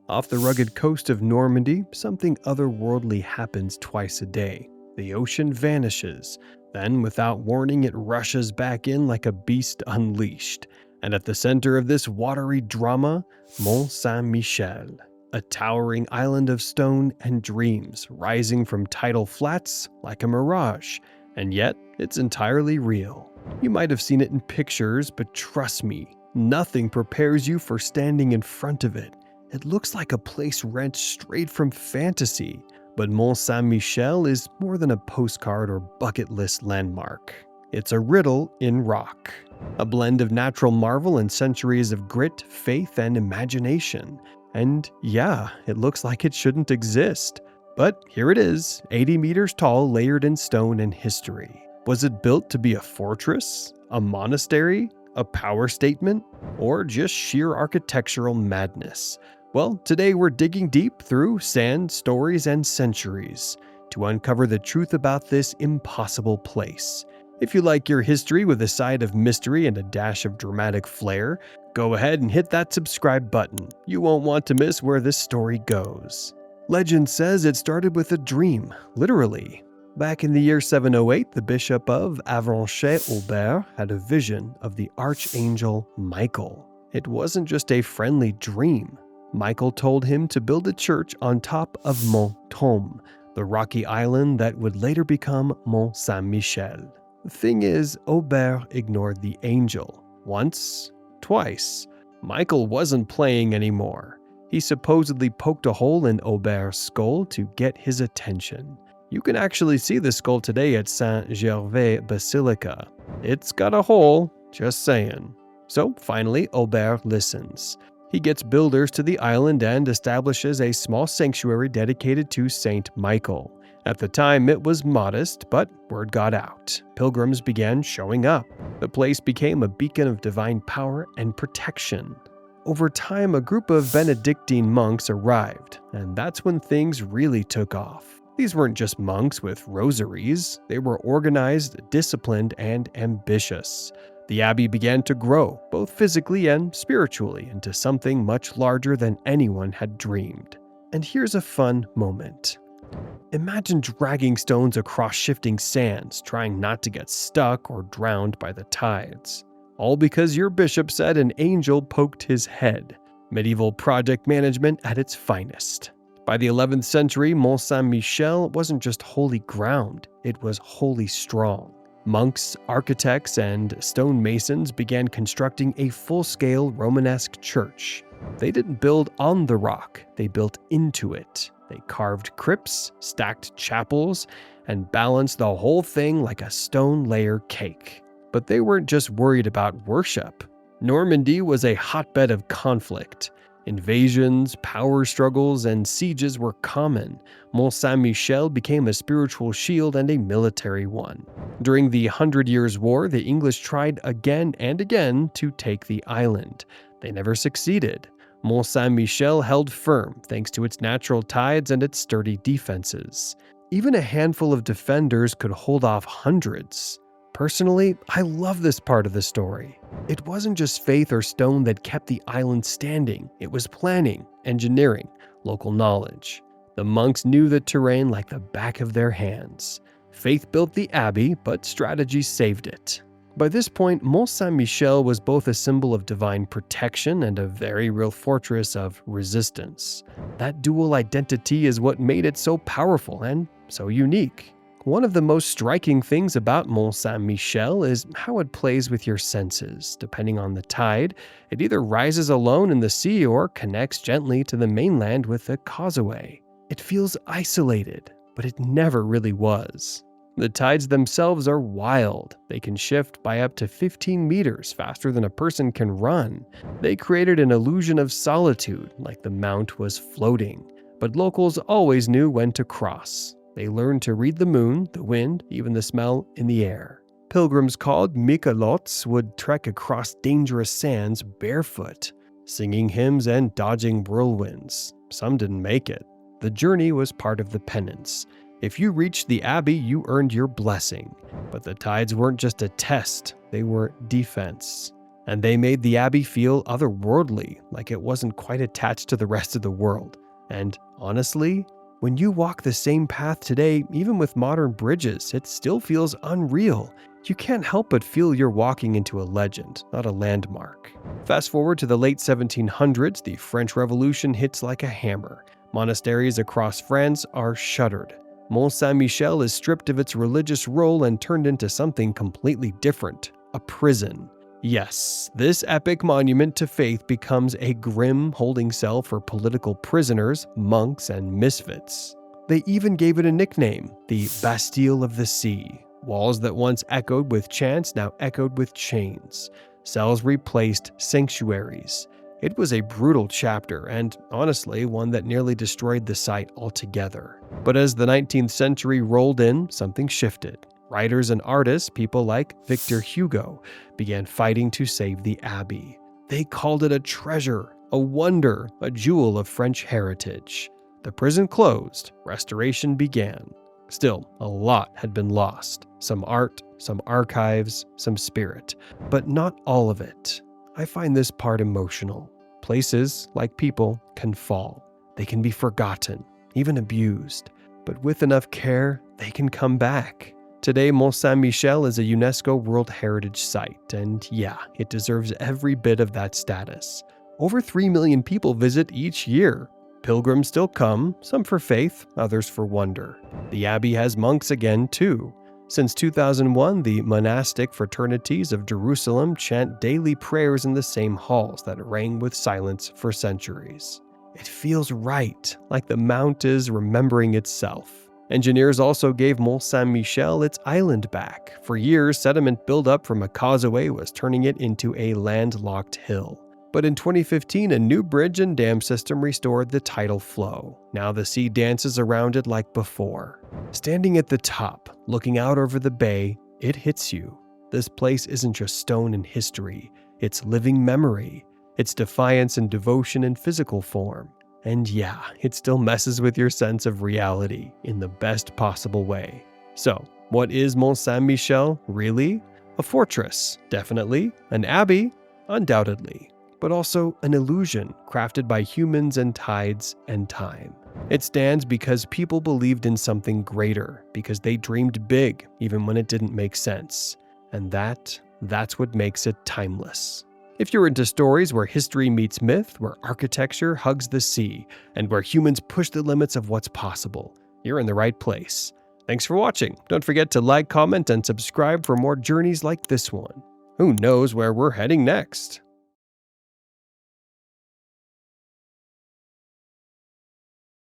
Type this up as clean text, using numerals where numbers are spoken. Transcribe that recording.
Off the rugged coast of Normandy, something otherworldly happens twice a day. The ocean vanishes, then without warning it rushes back in like a beast unleashed. And at the center of this watery drama, Mont Saint-Michel, a towering island of stone and dreams rising from tidal flats like a mirage, and yet it's entirely real. You might have seen it in pictures, but trust me, nothing prepares you for standing in front of it. It looks like a place wrenched straight from fantasy, but Mont Saint-Michel is more than a postcard or bucket list landmark. It's a riddle in rock, a blend of natural marvel and centuries of grit, faith, and imagination. And yeah, it looks like it shouldn't exist. But here it is, 80 meters tall, layered in stone and history. Was it built to be a fortress, a monastery, a power statement, or just sheer architectural madness? Well, today we're digging deep through sand, stories, and centuries to uncover the truth about this impossible place. If you like your history with a side of mystery and a dash of dramatic flair, go ahead and hit that subscribe button. You won't want to miss where this story goes. Legend says it started with a dream, literally. Back in the year 708, the bishop of Abbey had a vision of the archangel Michael. It wasn't just a friendly dream. Michael told him to build a church on top of Mont Saint-Michel, the rocky island that would later become Mont Saint-Michel. The thing is, Aubert ignored the angel. Once, twice. Michael wasn't playing anymore. He supposedly poked a hole in Aubert's skull to get his attention. You can actually see the skull today at Saint-Gervais Basilica. It's got a hole, just saying. So finally, Aubert listens. He gets builders to the island and establishes a small sanctuary dedicated to Saint Michael. At the time, it was modest, but word got out. Pilgrims began showing up. The place became a beacon of divine power and protection. Over time, a group of Benedictine monks arrived, and that's when things really took off. These weren't just monks with rosaries. They were organized, disciplined, and ambitious. The abbey began to grow, both physically and spiritually, into something much larger than anyone had dreamed. And here's a fun moment. Imagine dragging stones across shifting sands, trying not to get stuck or drowned by the tides. All because your bishop said an angel poked his head. Medieval project management at its finest. By the 11th century, Mont Saint-Michel wasn't just holy ground, it was holy strong. Monks, architects, and stonemasons began constructing a full-scale Romanesque church. They didn't build on the rock, they built into it. They carved crypts, stacked chapels, and balanced the whole thing like a stone layer cake. But they weren't just worried about worship. Normandy was a hotbed of conflict. Invasions, power struggles, and sieges were common. Mont Saint-Michel became a spiritual shield and a military one. During the 100 Years' War, the English tried again and again to take the island. They never succeeded. Mont Saint-Michel held firm thanks to its natural tides and its sturdy defenses. Even a handful of defenders could hold off hundreds. Personally, I love this part of the story. It wasn't just faith or stone that kept the island standing. It was planning, engineering, local knowledge. The monks knew the terrain like the back of their hands. Faith built the abbey, but strategy saved it. By this point, Mont Saint-Michel was both a symbol of divine protection and a very real fortress of resistance. That dual identity is what made it so powerful and so unique. One of the most striking things about Mont Saint-Michel is how it plays with your senses. Depending on the tide, it either rises alone in the sea or connects gently to the mainland with a causeway. It feels isolated, but it never really was. The tides themselves are wild. They can shift by up to 15 meters faster than a person can run. They created an illusion of solitude, like the mount was floating. But locals always knew when to cross. They learned to read the moon, the wind, even the smell in the air. Pilgrims called miquelots would trek across dangerous sands barefoot, singing hymns and dodging whirlwinds. Some didn't make it. The journey was part of the penance. If you reached the abbey, you earned your blessing. But the tides weren't just a test, they were defense. and they made the Abbey feel otherworldly, like it wasn't quite attached to the rest of the world. And honestly, when you walk the same path today, even with modern bridges, it still feels unreal. You can't help but feel you're walking into a legend, not a landmark. Fast forward to the late 1700s, the French Revolution hits like a hammer. Monasteries across France are shuttered. Mont Saint-Michel is stripped of its religious role and turned into something completely different, a prison. Yes, this epic monument to faith becomes a grim holding cell for political prisoners, monks, and misfits. They even gave it a nickname, the Bastille of the Sea. Walls that once echoed with chants now echoed with chains. Cells replaced sanctuaries. It was a brutal chapter, and honestly, one that nearly destroyed the site altogether. But as the 19th century rolled in, something shifted. Writers and artists, people like Victor Hugo, began fighting to save the Abbey. They called it a treasure, a wonder, a jewel of French heritage. The prison closed, restoration began. Still, a lot had been lost. Some art, some archives, some spirit. But not all of it. I find this part emotional. Places, like people, can fall. They can be forgotten, even abused. But with enough care, they can come back. Today, Mont Saint-Michel is a UNESCO World Heritage Site, and yeah, it deserves every bit of that status. Over 3 million people visit each year. Pilgrims still come, some for faith, others for wonder. The Abbey has monks again, too. Since 2001, the monastic fraternities of Jerusalem chant daily prayers in the same halls that rang with silence for centuries. It feels right, like the mount is remembering itself. Engineers also gave Mont Saint-Michel its island back. For years, sediment buildup from a causeway was turning it into a landlocked hill. But in 2015, a new bridge and dam system restored the tidal flow. Now the sea dances around it like before. Standing at the top, looking out over the bay, it hits you. This place isn't just stone and history, it's living memory. It's defiance and devotion in physical form. And yeah, it still messes with your sense of reality in the best possible way. So, what is Mont Saint-Michel, really? A fortress, definitely. An abbey, undoubtedly. But also an illusion crafted by humans and tides and time. It stands because people believed in something greater, because they dreamed big even when it didn't make sense. And that's what makes it timeless. If you're into stories where history meets myth, where architecture hugs the sea, and where humans push the limits of what's possible, you're in the right place. Thanks for watching. Don't forget to like, comment, and subscribe for more journeys like this one. Who knows where we're heading next?